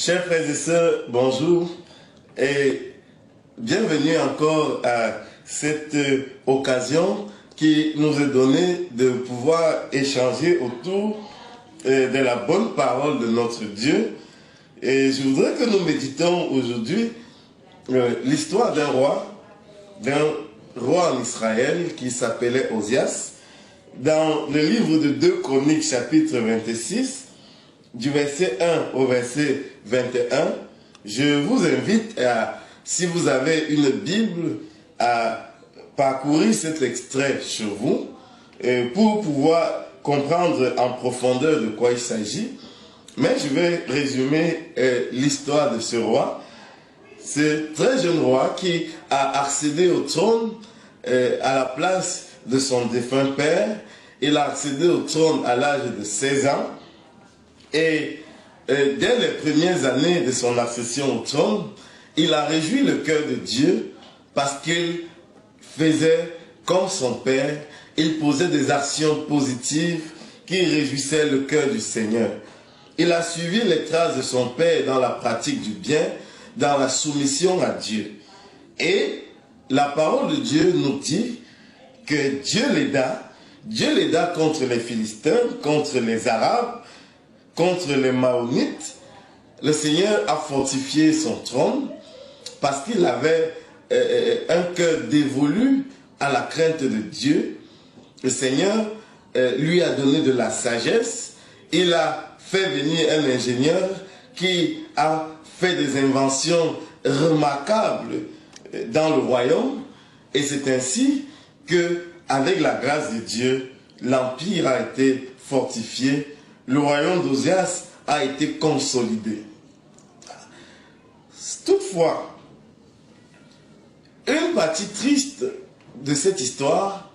Chers frères et sœurs, bonjour et bienvenue encore à cette occasion qui nous est donnée de pouvoir échanger autour de la bonne parole de notre Dieu. Et je voudrais que nous méditons aujourd'hui l'histoire d'un roi en Israël qui s'appelait Osias. Dans le livre de 2 Chroniques, chapitre 26, du verset 1 au verset 21, je vous invite à, si vous avez une Bible, à parcourir cet extrait chez vous pour pouvoir comprendre en profondeur de quoi il s'agit. Mais je vais résumer l'histoire de ce roi. Ce très jeune roi qui a accédé au trône à la place de son défunt père. Il a accédé au trône à l'âge de 16 ans. Et dès les premières années de son accession au trône, il a réjoui le cœur de Dieu parce qu'il faisait comme son père. Il posait des actions positives qui réjouissaient le cœur du Seigneur. Il a suivi les traces de son père dans la pratique du bien, dans la soumission à Dieu. Et la parole de Dieu nous dit que Dieu l'aida contre les Philistins, contre les Arabes, contre les Mahomites. Le Seigneur a fortifié son trône parce qu'il avait un cœur dévolu à la crainte de Dieu. Le Seigneur lui a donné de la sagesse. Il a fait venir un ingénieur qui a fait des inventions remarquables dans le royaume. Et c'est ainsi que, avec la grâce de Dieu, l'empire a été fortifié. Le royaume d'Osias a été consolidé. Toutefois, une partie triste de cette histoire,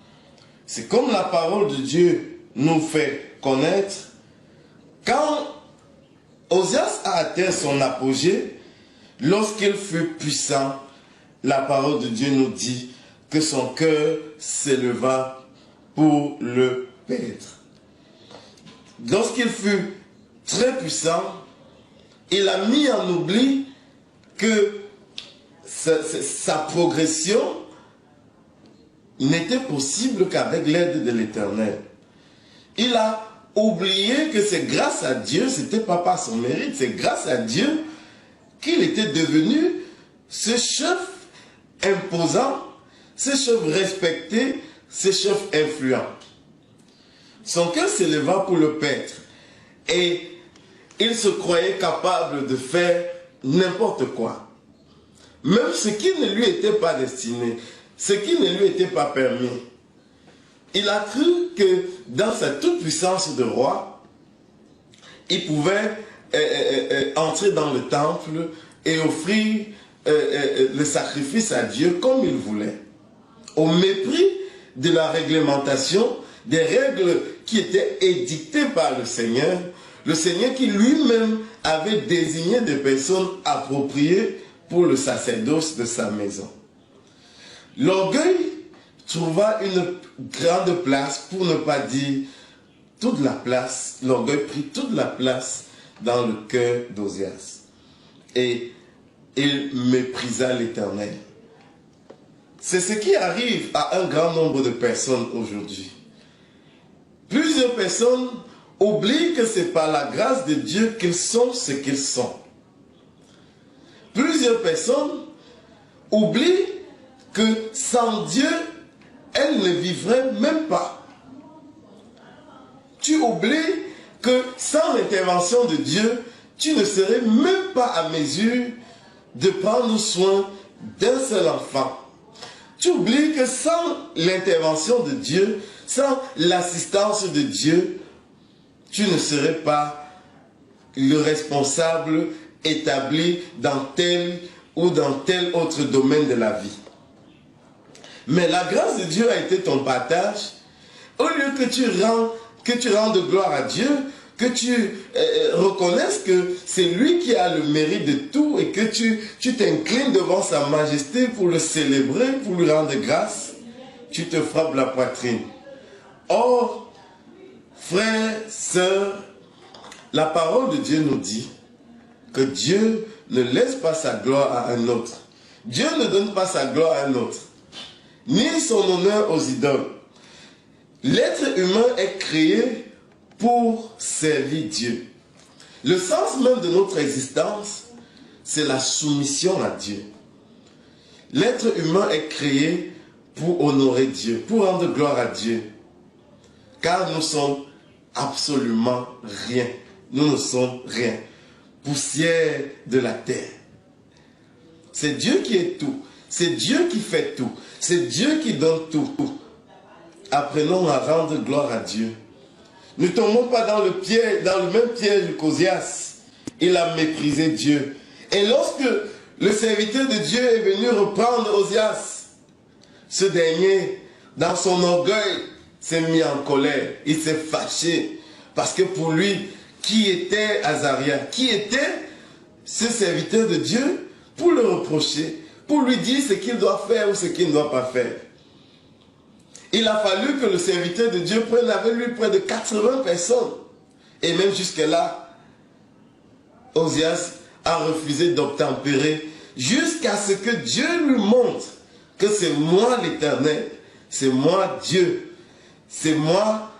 c'est comme la parole de Dieu nous fait connaître, quand Osias a atteint son apogée, lorsqu'il fut puissant, la parole de Dieu nous dit que son cœur s'éleva pour le paître. Lorsqu'il fut très puissant, il a mis en oubli que sa progression n'était possible qu'avec l'aide de l'Éternel. Il a oublié que c'est grâce à Dieu, ce n'était pas par son mérite, c'est grâce à Dieu qu'il était devenu ce chef imposant, ce chef respecté, ce chef influent. Son cœur s'éleva pour le paître et il se croyait capable de faire n'importe quoi. Même ce qui ne lui était pas destiné, ce qui ne lui était pas permis. Il a cru que dans sa toute-puissance de roi, il pouvait entrer dans le temple et offrir le sacrifice à Dieu comme il voulait. Au mépris de la réglementation, des règles qui étaient édictées par le Seigneur qui lui-même avait désigné des personnes appropriées pour le sacerdoce de sa maison. L'orgueil trouva une grande place, pour ne pas dire toute la place. L'orgueil prit toute la place dans le cœur d'Osias. Et il méprisa l'Éternel. C'est ce qui arrive à un grand nombre de personnes aujourd'hui. Plusieurs personnes oublient que c'est par la grâce de Dieu qu'ils sont ce qu'ils sont. Plusieurs personnes oublient que sans Dieu, elles ne vivraient même pas. Tu oublies que sans l'intervention de Dieu, tu ne serais même pas à mesure de prendre soin d'un seul enfant. Tu oublies que sans l'intervention de Dieu, sans l'assistance de Dieu, tu ne serais pas le responsable établi dans tel ou dans tel autre domaine de la vie. Mais la grâce de Dieu a été ton partage. Au lieu que tu rendes gloire à Dieu, que tu reconnaisses que c'est lui qui a le mérite de tout et que tu t'inclines devant sa majesté pour le célébrer, pour lui rendre grâce, tu te frappes la poitrine. Or, frères, sœurs, la parole de Dieu nous dit que Dieu ne laisse pas sa gloire à un autre. Dieu ne donne pas sa gloire à un autre, ni son honneur aux idoles. L'être humain est créé pour servir Dieu. Le sens même de notre existence, c'est la soumission à Dieu. L'être humain est créé pour honorer Dieu, pour rendre gloire à Dieu. Car nous sommes absolument rien. Nous ne sommes rien. Poussière de la terre. C'est Dieu qui est tout. C'est Dieu qui fait tout. C'est Dieu qui donne tout. Apprenons à rendre gloire à Dieu. Ne tombons pas dans le même piège qu'Ozias. Il a méprisé Dieu. Et lorsque le serviteur de Dieu est venu reprendre Ozias, ce dernier, dans son orgueil, s'est mis en colère. Il s'est fâché. Parce que pour lui, qui était Azaria? Qui était ce serviteur de Dieu pour le reprocher, pour lui dire ce qu'il doit faire ou ce qu'il ne doit pas faire? Il a fallu que le serviteur de Dieu prenne avec lui près de 80 personnes. Et même jusque-là, Ozias a refusé d'obtempérer jusqu'à ce que Dieu lui montre que c'est moi l'Éternel, c'est moi Dieu, c'est moi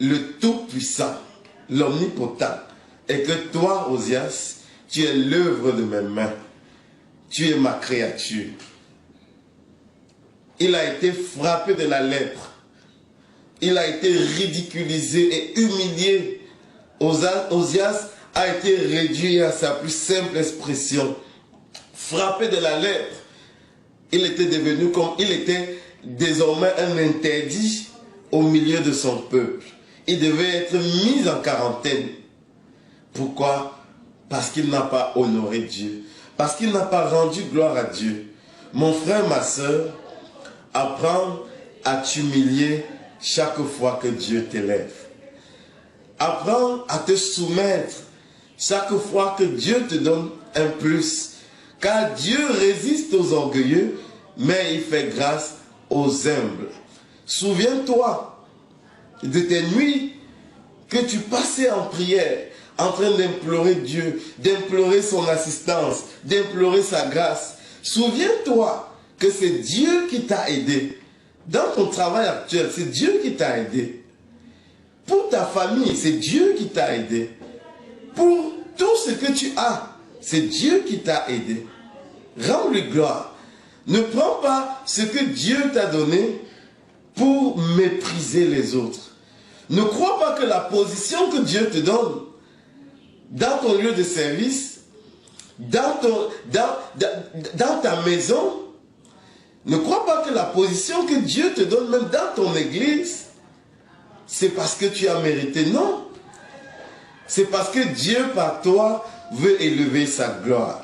le Tout-Puissant, l'Omnipotent, et que toi, Ozias, tu es l'œuvre de mes mains, tu es ma créature. Il a été frappé de la lèpre, il a été ridiculisé et humilié. Ozias a été réduit à sa plus simple expression. Frappé de la lèpre, il était devenu comme il était désormais un interdit au milieu de son peuple. Il devait être mis en quarantaine. Pourquoi? Parce qu'il n'a pas honoré Dieu. Parce qu'il n'a pas rendu gloire à Dieu. Mon frère, ma soeur, apprends à t'humilier chaque fois que Dieu t'élève. Apprends à te soumettre chaque fois que Dieu te donne un plus. Car Dieu résiste aux orgueilleux, mais il fait grâce aux humbles. Souviens-toi de tes nuits que tu passais en prière, en train d'implorer Dieu, d'implorer son assistance, d'implorer sa grâce. Souviens-toi que c'est Dieu qui t'a aidé. Dans ton travail actuel, c'est Dieu qui t'a aidé. Pour ta famille, c'est Dieu qui t'a aidé. Pour tout ce que tu as, c'est Dieu qui t'a aidé. Rends-lui gloire. Ne prends pas ce que Dieu t'a donné pour mépriser les autres. Ne crois pas que la position que Dieu te donne dans ton lieu de service, dans ta maison, ne crois pas que la position que Dieu te donne même dans ton église, c'est parce que tu as mérité. Non. C'est parce que Dieu par toi veut élever sa gloire.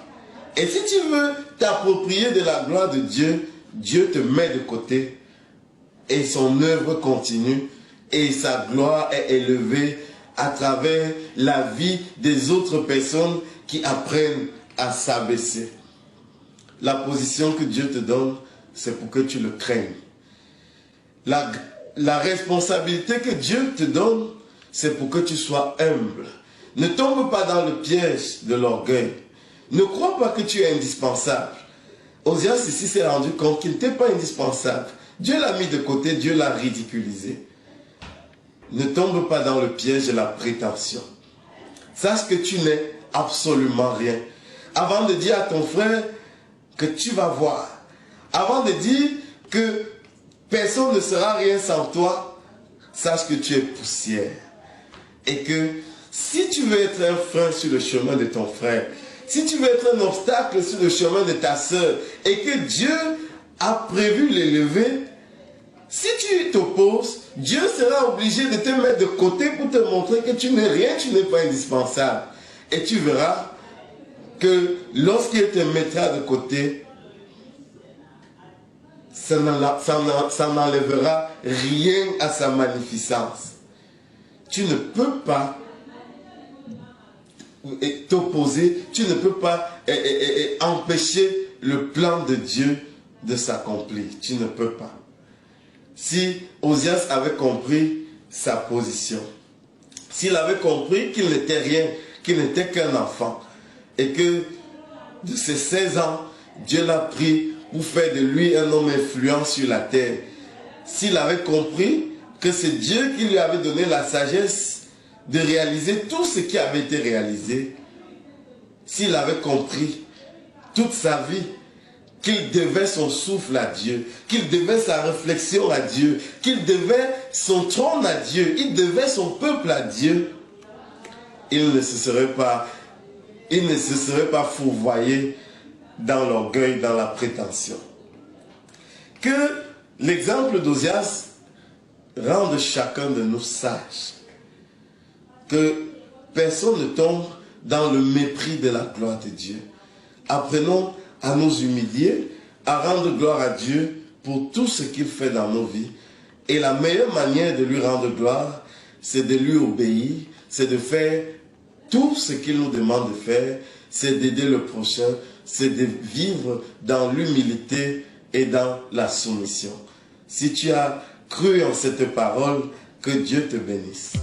Et si tu veux t'approprier de la gloire de Dieu, Dieu te met de côté et son œuvre continue et sa gloire est élevée à travers la vie des autres personnes qui apprennent à s'abaisser. La position que Dieu te donne, c'est pour que tu le craignes. La responsabilité que Dieu te donne, c'est pour que tu sois humble. Ne tombe pas dans le piège de l'orgueil. Ne crois pas que tu es indispensable. Ozias ici s'est rendu compte qu'il n'était pas indispensable. Dieu l'a mis de côté, Dieu l'a ridiculisé. Ne tombe pas dans le piège de la prétention. Sache que tu n'es absolument rien. Avant de dire à ton frère que tu vas voir, avant de dire que personne ne sera rien sans toi, sache que tu es poussière. Et que si tu veux être un frein sur le chemin de ton frère, si tu veux être un obstacle sur le chemin de ta soeur, et que Dieu a prévu l'élever, si tu t'opposes, Dieu sera obligé de te mettre de côté pour te montrer que tu n'es rien, tu n'es pas indispensable. Et tu verras que lorsqu'il te mettra de côté, ça n'enlèvera rien à sa magnificence. Tu ne peux pas t'opposer, tu ne peux pas empêcher le plan de Dieu de s'accomplir. Tu ne peux pas. Si Ozias avait compris sa position, s'il avait compris qu'il n'était rien, qu'il n'était qu'un enfant, et que de ses 16 ans, Dieu l'a pris pour faire de lui un homme influent sur la terre. S'il avait compris que c'est Dieu qui lui avait donné la sagesse de réaliser tout ce qui avait été réalisé, s'il avait compris toute sa vie qu'il devait son souffle à Dieu, qu'il devait sa réflexion à Dieu, qu'il devait son trône à Dieu, il devait son peuple à Dieu, il ne se serait pas fourvoyé dans l'orgueil, dans la prétention. Que l'exemple d'Ozias rende chacun de nous sage. Que personne ne tombe dans le mépris de la gloire de Dieu. Apprenons à nous humilier, à rendre gloire à Dieu pour tout ce qu'il fait dans nos vies. Et la meilleure manière de lui rendre gloire, c'est de lui obéir, c'est de faire tout ce qu'il nous demande de faire, c'est d'aider le prochain, c'est de vivre dans l'humilité et dans la soumission. Si tu as cru en cette parole, que Dieu te bénisse.